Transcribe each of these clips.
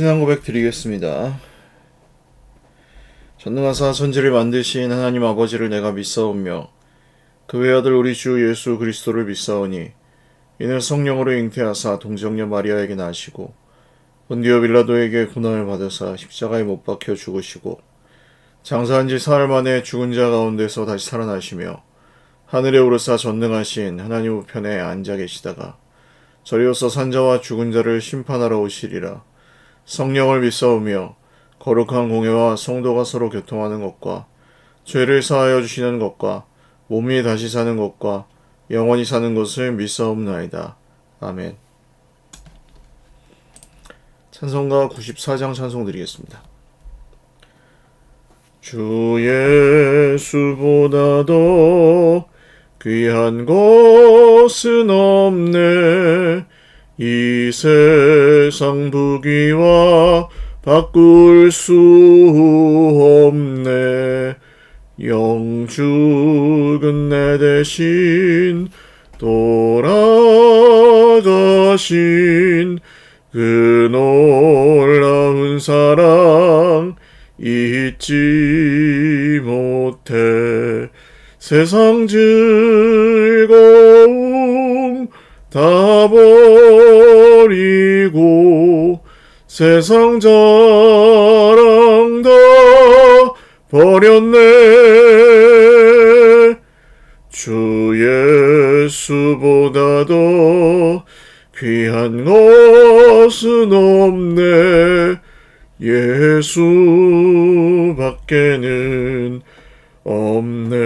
신앙 고백 드리겠습니다. 전능하사 천지를 만드신 하나님 아버지를 내가 믿사오며 그 외아들 우리 주 예수 그리스도를 믿사오니 이는 성령으로 잉태하사 동정녀 마리아에게 나시고 본디오 빌라도에게 고난을 받으사 십자가에 못 박혀 죽으시고 장사한 지 사흘 만에 죽은 자 가운데서 다시 살아나시며 하늘에 오르사 전능하신 하나님 우편에 앉아 계시다가 저리로서 산자와 죽은 자를 심판하러 오시리라. 성령을 믿사오며 거룩한 공회와 성도가 서로 교통하는 것과 죄를 사하여 주시는 것과 몸이 다시 사는 것과 영원히 사는 것을 믿사옵나이다. 아멘. 찬송가 94장 찬송 드리겠습니다. 주 예수보다도 귀한 것은 없네. 이 세상 부귀와 바꿀 수 없네. 영죽은 내 대신 돌아가신 그 놀라운 사랑 잊지 못해. 세상 즐거움 다 버리고 세상 자랑 다 버렸네. 주 예수보다도 귀한 것은 없네. 예수밖에는 없네.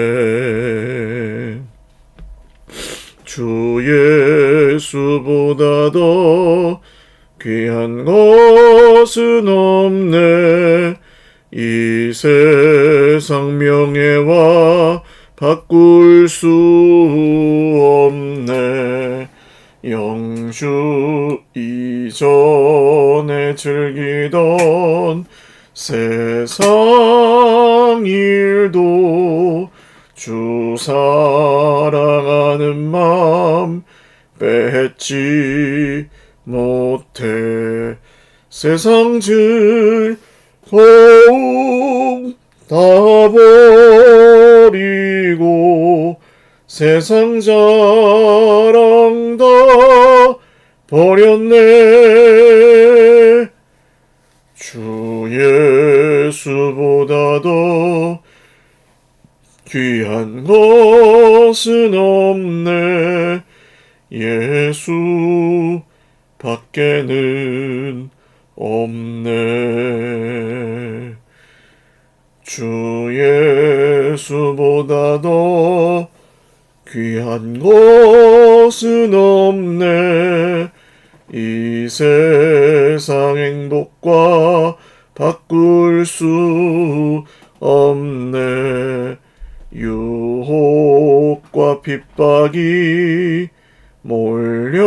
주 예수보다도 귀한 것은 없네. 이 세상 명예와 바꿀 수 없네. 영주 이전에 즐기던 세상 일도 주 사랑하는 맘 뺏지 못해. 세상 즐거움 다 버리고 세상 자랑 다 버렸네. 주 예수보다도 귀한 것은 없네. 예수 밖에는 없네. 주 예수보다도 귀한 것은 없네. 이 세상 행복과 바꿀 수 없네. 유혹과 핍박이 몰려와도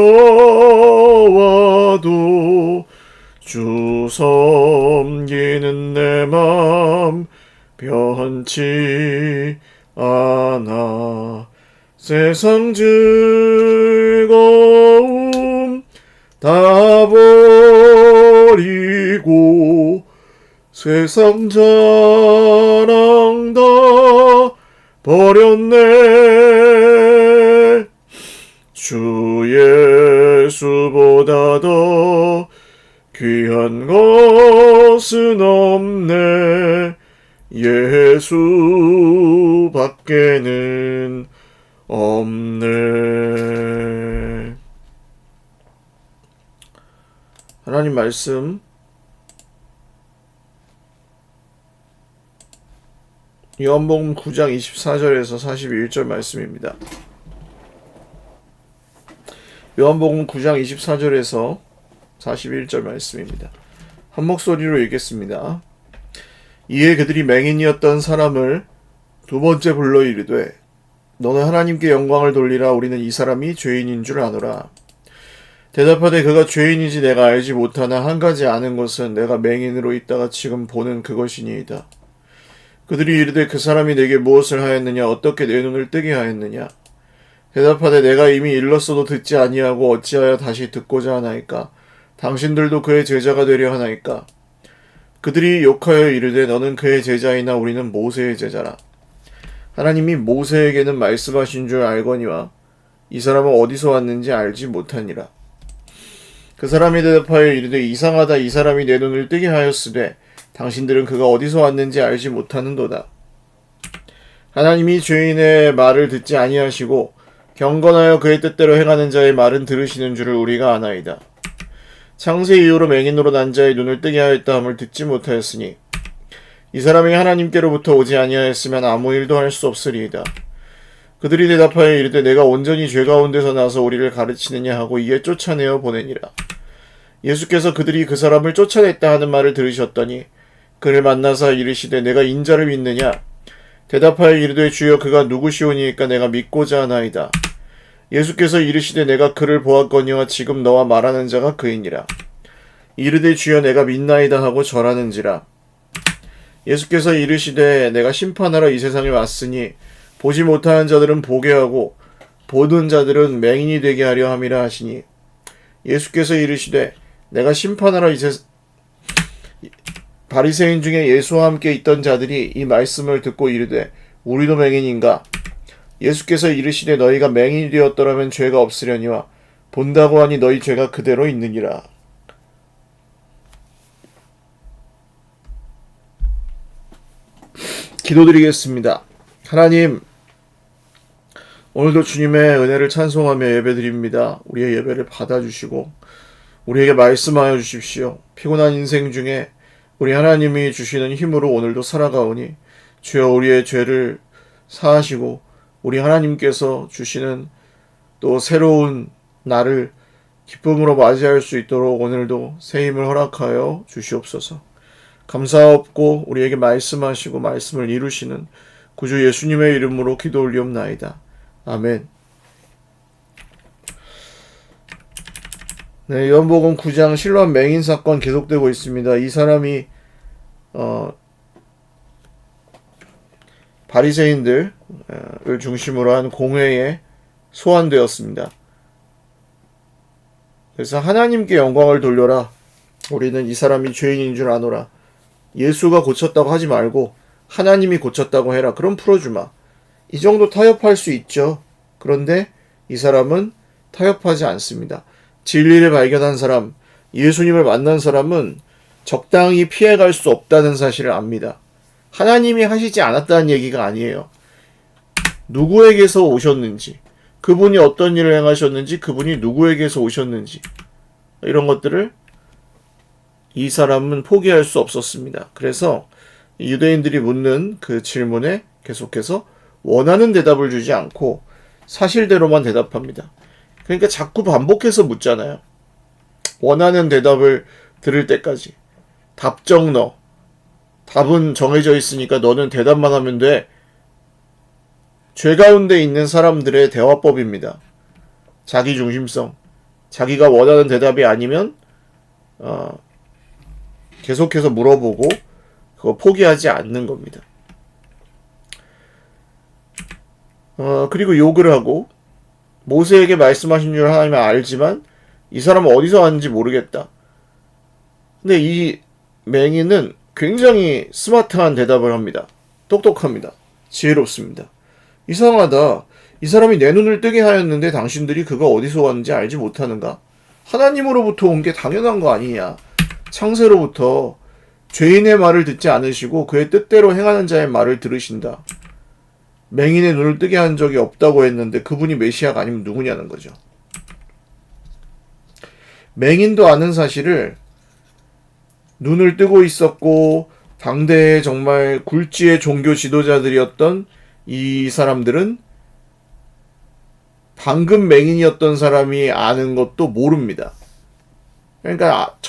주 섬기는 내 맘 변치 않아. 세상 즐거움 다 버리고 세상 자랑 다 버렸네. 주 예수보다도 귀한 것은 없네. 예수 밖에는 없네. 하나님 말씀 요한복음 9장 24절에서 41절 말씀입니다. 요한복음 9장 24절에서 41절 말씀입니다. 한 목소리로 읽겠습니다. 이에 그들이 맹인이었던 사람을 두 번째 불러 이르되 너는 하나님께 영광을 돌리라. 우리는 이 사람이 죄인인 줄 아노라. 대답하되 그가 죄인인지 내가 알지 못하나 한 가지 아는 것은 내가 맹인으로 있다가 지금 보는 그것이니이다. 그들이 이르되 그 사람이 내게 무엇을 하였느냐? 어떻게 내 눈을 뜨게 하였느냐? 대답하되 내가 이미 일렀어도 듣지 아니하고 어찌하여 다시 듣고자 하나이까? 당신들도 그의 제자가 되려 하나이까? 그들이 욕하여 이르되 너는 그의 제자이나 우리는 모세의 제자라. 하나님이 모세에게는 말씀하신 줄 알거니와 이 사람은 어디서 왔는지 알지 못하니라. 그 사람이 대답하여 이르되 이상하다. 이 사람이 내 눈을 뜨게 하였으되 당신들은 그가 어디서 왔는지 알지 못하는도다. 하나님이 죄인의 말을 듣지 아니하시고 경건하여 그의 뜻대로 행하는 자의 말은 들으시는 줄을 우리가 아나이다. 창세 이후로 맹인으로 난 자의 눈을 뜨게 하였다 함을 듣지 못하였으니 이 사람이 하나님께로부터 오지 아니하였으면 아무 일도 할 수 없으리이다. 그들이 대답하여 이르되 내가 온전히 죄 가운데서 나서 우리를 가르치느냐 하고 이에 쫓아내어 보내니라. 예수께서 그들이 그 사람을 쫓아냈다 하는 말을 들으셨더니 그를 만나사 이르시되 내가 인자를 믿느냐? 대답하여 이르되 주여 그가 누구시오니이까 내가 믿고자 하나이다. 예수께서 이르시되 내가 그를 보았거니와 지금 너와 말하는 자가 그이니라. 이르되 주여 내가 믿나이다 하고 절하는지라. 예수께서 이르시되 내가 심판하러 이 세상에 왔으니 보지 못하는 자들은 보게 하고 보는 자들은 맹인이 되게 하려 함이라 하시니 예수께서 이르시되 내가 심판하러 바리새인 중에 예수와 함께 있던 자들이 이 말씀을 듣고 이르되 우리도 맹인인가? 예수께서 이르시되 너희가 맹인이 되었더라면 죄가 없으려니와 본다고 하니 너희 죄가 그대로 있느니라. 기도드리겠습니다. 하나님, 오늘도 주님의 은혜를 찬송하며 예배드립니다. 우리의 예배를 받아주시고 우리에게 말씀하여 주십시오. 피곤한 인생 중에 우리 하나님이 주시는 힘으로 오늘도 살아가오니 주여 우리의 죄를 사하시고 우리 하나님께서 주시는 또 새로운 날을 기쁨으로 맞이할 수 있도록 오늘도 새 힘을 허락하여 주시옵소서. 감사없고 우리에게 말씀하시고 말씀을 이루시는 구주 예수님의 이름으로 기도 올리옵나이다. 아멘. 네, 요한복음 9장 실로암 맹인 사건 계속되고 있습니다. 이 사람이 바리새인들을 중심으로 한 공회에 소환되었습니다. 그래서 하나님께 영광을 돌려라. 우리는 이 사람이 죄인인 줄 아노라. 예수가 고쳤다고 하지 말고 하나님이 고쳤다고 해라. 그럼 풀어주마. 이 정도 타협할 수 있죠. 그런데 이 사람은 타협하지 않습니다. 진리를 발견한 사람, 예수님을 만난 사람은 적당히 피해갈 수 없다는 사실을 압니다. 하나님이 하시지 않았다는 얘기가 아니에요. 누구에게서 오셨는지, 그분이 어떤 일을 행하셨는지, 그분이 누구에게서 오셨는지 이런 것들을 이 사람은 포기할 수 없었습니다. 그래서 유대인들이 묻는 그 질문에 계속해서 원하는 대답을 주지 않고 사실대로만 대답합니다. 그러니까 자꾸 반복해서 묻잖아요. 원하는 대답을 들을 때까지. 답정 너. 답은 정해져 있으니까 너는 대답만 하면 돼. 죄 가운데 있는 사람들의 대화법입니다. 자기중심성. 자기가 원하는 대답이 아니면 계속해서 물어보고 그거 포기하지 않는 겁니다. 그리고 욕을 하고 모세에게 말씀하신 줄 하나님은 알지만 이 사람은 어디서 왔는지 모르겠다. 근데 이 맹인은 굉장히 스마트한 대답을 합니다. 똑똑합니다. 지혜롭습니다. 이상하다. 이 사람이 내 눈을 뜨게 하였는데 당신들이 그가 어디서 왔는지 알지 못하는가? 하나님으로부터 온 게 당연한 거 아니냐. 창세로부터 죄인의 말을 듣지 않으시고 그의 뜻대로 행하는 자의 말을 들으신다. 맹인의 눈을 뜨게 한 적이 없다고 했는데 그분이 메시아가 아니면 누구냐는 거죠. 맹인도 아는 사실을 눈을 뜨고 있었고 당대의 정말 굴지의 종교 지도자들이었던 이 사람들은 방금 맹인이었던 사람이 아는 것도 모릅니다. 그러니까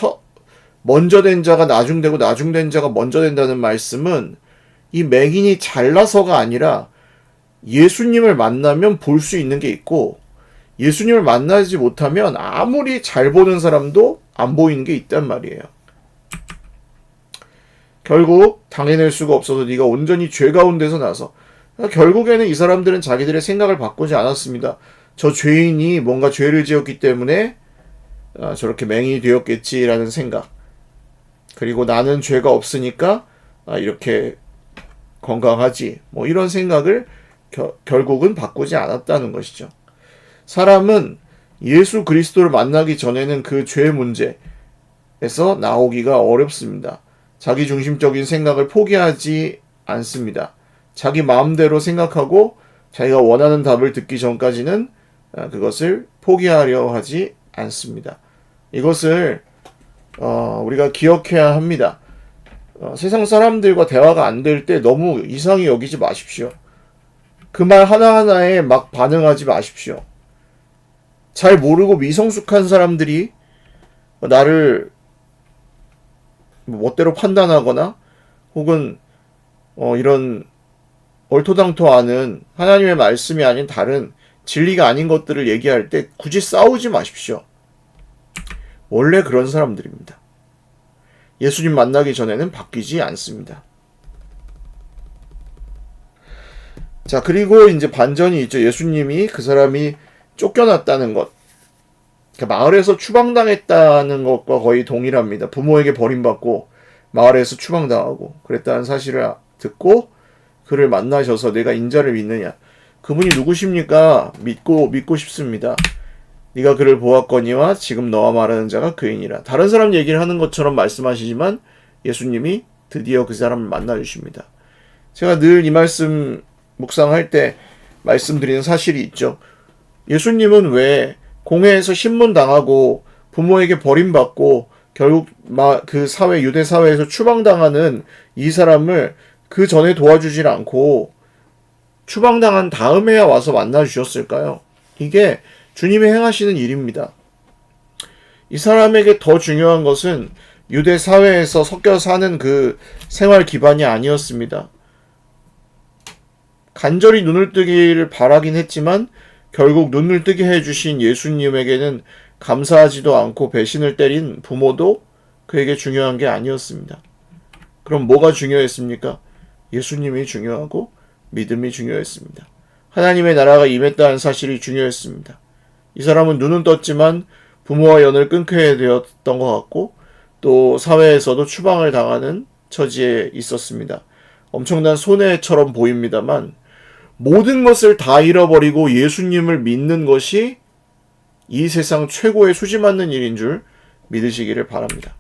먼저 된 자가 나중되고 나중된 자가 먼저 된다는 말씀은 이 맹인이 잘나서가 아니라 예수님을 만나면 볼 수 있는 게 있고 예수님을 만나지 못하면 아무리 잘 보는 사람도 안 보이는 게 있단 말이에요. 결국 당해낼 수가 없어서 네가 온전히 죄 가운데서 나서 결국에는 이 사람들은 자기들의 생각을 바꾸지 않았습니다. 저 죄인이 뭔가 죄를 지었기 때문에 저렇게 맹인이 되었겠지라는 생각, 그리고 나는 죄가 없으니까 이렇게 건강하지, 뭐 이런 생각을 결국은 바꾸지 않았다는 것이죠. 사람은 예수 그리스도를 만나기 전에는 그 죄 문제에서 나오기가 어렵습니다. 자기 중심적인 생각을 포기하지 않습니다. 자기 마음대로 생각하고 자기가 원하는 답을 듣기 전까지는 그것을 포기하려 하지 않습니다. 이것을 우리가 기억해야 합니다. 세상 사람들과 대화가 안 될 때 너무 이상히 여기지 마십시오. 그 말 하나하나에 막 반응하지 마십시오. 잘 모르고 미성숙한 사람들이 나를 멋대로 판단하거나 혹은 이런 얼토당토 않은 하나님의 말씀이 아닌 다른 진리가 아닌 것들을 얘기할 때 굳이 싸우지 마십시오. 원래 그런 사람들입니다. 예수님 만나기 전에는 바뀌지 않습니다. 자, 그리고 이제 반전이 있죠. 예수님이 그 사람이 쫓겨났다는 것, 그러니까 마을에서 추방당했다는 것과 거의 동일합니다. 부모에게 버림받고 마을에서 추방당하고 그랬다는 사실을 듣고 그를 만나셔서 내가 인자를 믿느냐, 그분이 누구십니까? 믿고 싶습니다. 네가 그를 보았거니와 지금 너와 말하는 자가 그이니라. 다른 사람 얘기를 하는 것처럼 말씀하시지만 예수님이 드디어 그 사람을 만나주십니다. 제가 늘 이 말씀 묵상할 때 말씀드리는 사실이 있죠. 예수님은 왜 공회에서 신문당하고 부모에게 버림받고 결국 그 사회, 유대 사회에서 추방당하는 이 사람을 그 전에 도와주질 않고 추방당한 다음에야 와서 만나주셨을까요? 이게 주님이 행하시는 일입니다. 이 사람에게 더 중요한 것은 유대 사회에서 섞여 사는 그 생활 기반이 아니었습니다. 간절히 눈을 뜨기를 바라긴 했지만 결국 눈을 뜨게 해주신 예수님에게는 감사하지도 않고 배신을 때린 부모도 그에게 중요한 게 아니었습니다. 그럼 뭐가 중요했습니까? 예수님이 중요하고 믿음이 중요했습니다. 하나님의 나라가 임했다는 사실이 중요했습니다. 이 사람은 눈은 떴지만 부모와 연을 끊게 되었던 것 같고 또 사회에서도 추방을 당하는 처지에 있었습니다. 엄청난 손해처럼 보입니다만 모든 것을 다 잃어버리고 예수님을 믿는 것이 이 세상 최고의 수지 맞는 일인 줄 믿으시기를 바랍니다.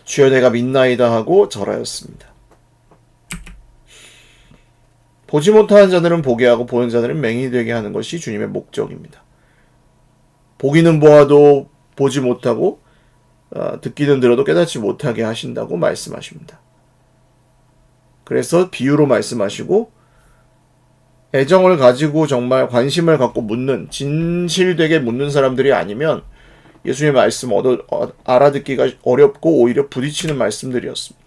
주여 내가 믿나이다 하고 절하였습니다. 보지 못하는 자들은 보게 하고 보는 자들은 맹인이 되게 하는 것이 주님의 목적입니다. 보기는 보아도 보지 못하고 듣기는 들어도 깨닫지 못하게 하신다고 말씀하십니다. 그래서 비유로 말씀하시고 애정을 가지고 정말 관심을 갖고 묻는, 진실되게 묻는 사람들이 아니면 예수님의 말씀 알아듣기가 어렵고 오히려 부딪히는 말씀들이었습니다.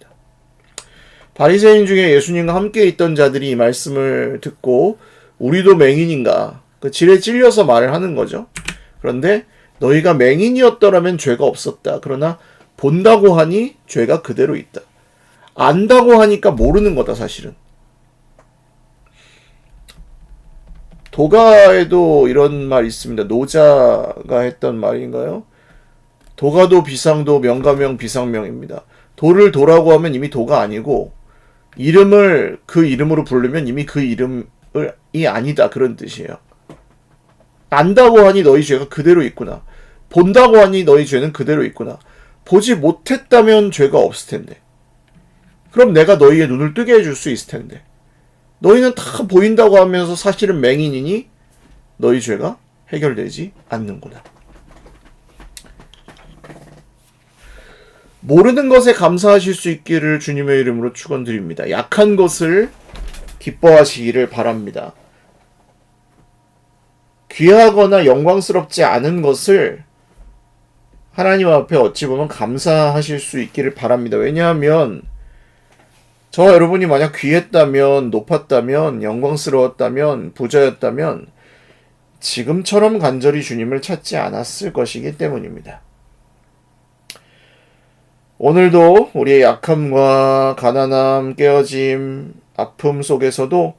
바리새인 중에 예수님과 함께 있던 자들이 이 말씀을 듣고 우리도 맹인인가? 그 질에 찔려서 말을 하는 거죠. 그런데 너희가 맹인이었더라면 죄가 없었다. 그러나 본다고 하니 죄가 그대로 있다. 안다고 하니까 모르는 거다, 사실은. 도가에도 이런 말이 있습니다. 노자가 했던 말인가요? 도가도 비상도 명가명 비상명입니다. 도를 도라고 하면 이미 도가 아니고 이름을 그 이름으로 부르면 이미 그 이름이 아니다, 그런 뜻이에요. 안다고 하니 너희 죄가 그대로 있구나. 본다고 하니 너희 죄는 그대로 있구나. 보지 못했다면 죄가 없을 텐데. 그럼 내가 너희의 눈을 뜨게 해줄 수 있을 텐데. 너희는 다 보인다고 하면서 사실은 맹인이니 너희 죄가 해결되지 않는구나. 모르는 것에 감사하실 수 있기를 주님의 이름으로 축원드립니다. 약한 것을 기뻐하시기를 바랍니다. 귀하거나 영광스럽지 않은 것을 하나님 앞에 어찌 보면 감사하실 수 있기를 바랍니다. 왜냐하면 저와 여러분이 만약 귀했다면, 높았다면, 영광스러웠다면, 부자였다면 지금처럼 간절히 주님을 찾지 않았을 것이기 때문입니다. 오늘도 우리의 약함과 가난함, 깨어짐, 아픔 속에서도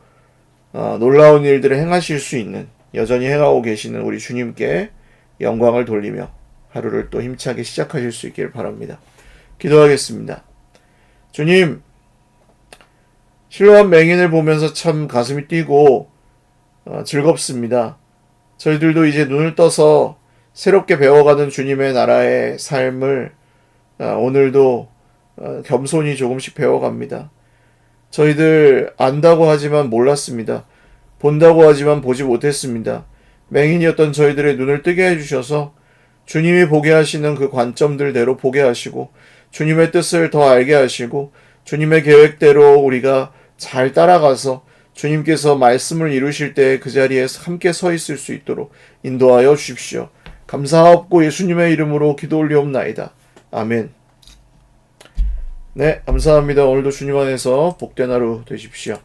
놀라운 일들을 행하실 수 있는, 여전히 행하고 계시는 우리 주님께 영광을 돌리며 하루를 또 힘차게 시작하실 수 있기를 바랍니다. 기도하겠습니다. 주님, 실로암 맹인을 보면서 참 가슴이 뛰고 즐겁습니다. 저희들도 이제 눈을 떠서 새롭게 배워가는 주님의 나라의 삶을 오늘도 겸손히 조금씩 배워갑니다. 저희들 안다고 하지만 몰랐습니다. 본다고 하지만 보지 못했습니다. 맹인이었던 저희들의 눈을 뜨게 해주셔서 주님이 보게 하시는 그 관점들대로 보게 하시고 주님의 뜻을 더 알게 하시고 주님의 계획대로 우리가 잘 따라가서 주님께서 말씀을 이루실 때 그 자리에 함께 서 있을 수 있도록 인도하여 주십시오. 감사하옵고 예수님의 이름으로 기도 올리옵나이다. 아멘. 네, 감사합니다. 오늘도 주님 안에서 복된 하루 되십시오.